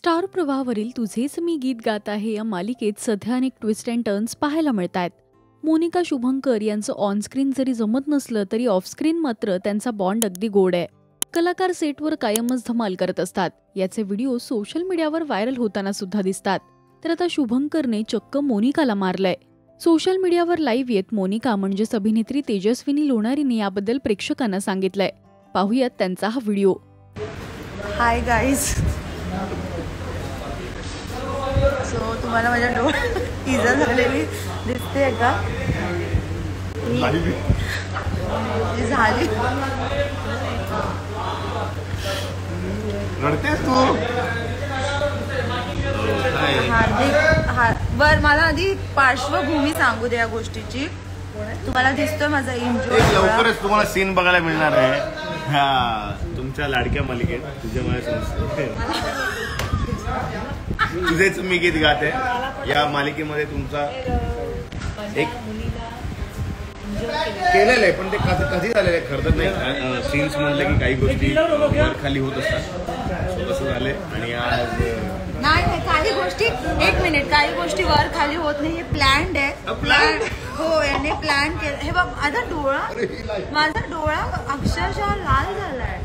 Star प्रवाहावरील तुझेच मी गीत गात आहे या मालिकेत सध्या अनेक ट्विस्ट अँड टर्न्स पाहायला मिळत आहेत. मोनिका शुभंकर यांचं ऑनस्क्रीन जरी जमत नसलं तरी ऑफस्क्रीन मात्र त्यांचा बॉन्ड अगदी गोड आहे. कलाकार सेटवर कायमच धमाल करत असतात. याचे व्हिडिओ सोशल मीडियावर व्हायरल होताना सुद्धा दिसतात. तर आता शुभंकरने चक्क मोनिकाला मारलंय. सोशल मीडियावर लाईव्ह येत मोनिका म्हणजेच अभिनेत्री तेजस्विनी लोणारीने याबद्दल प्रेक्षकांना सांगितलंय. पाहूयात त्यांचा हा व्हिडिओ. हाय गाईज, सो तुम्हाला माझ्या डोळ्यात इजा झालेली दिसते का? झाली. बर, मला आधी पार्श्वभूमी सांगू दे या गोष्टीची. तुम्हाला दिसतोय माझा एन्जॉय. लवकरच तुम्हाला सीन बघायला मिळणार आहे तुमच्या लाडक्या मालिकेत तुझ्या तुझेच मी गीत गाते या मालिकेमध्ये तुमचा एक केलेलं आहे, पण ते कधी झालेलं आहे खरं तर नाही. सीन्स म्हणलं की काही गोष्टी वर खाली होत असतात, तसं झालंय. आणि आज नाही, काही गोष्टी एक मिनिट, काही गोष्टी वर खाली होत नाही. हे प्लॅन्ड आहे. हो, याने प्लॅन केलं. हे बघ, माझा डोळा अक्षरशः लाल झालाय.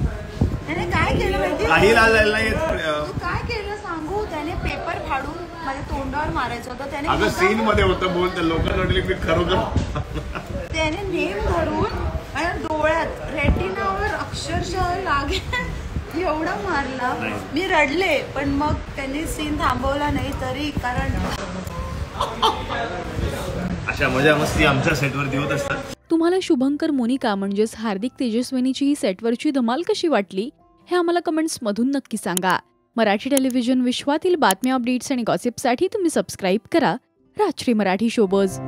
त्याने काय केलं माहिती? काही लाल झालं नाही. काय केलं सांगू? त्याने पेपर फाडून माझ्या तोंडावर मारायचं होतं. त्याने अगं सीन मध्ये होतं, बोल तर लोकांना वाटलं की खरोखर. त्याने नेम धरून माझ्या डोळ्यात रेटिनावर अक्षरशः लागेल एवढा मारला. मी रडले, पण मग त्यांनी सीन थांबवला नाही तरी, कारण अशा मजा मस्ती आमच्या सेटवरती होत असतात. तुम्हाला शुभंकर मोनिका म्हणजेच हार्दिक तेजस्विनीची ही सेटवरची धमाल कशी वाटली हे आम्हाला कमेंट्स मधून नक्की सांगा. मराठी टेलिव्हिजन विश्वातील बातम्या, अपडेट्स आणि गॉसिपसाठी तुम्ही सबस्क्राईब करा राजश्री मराठी शोबज.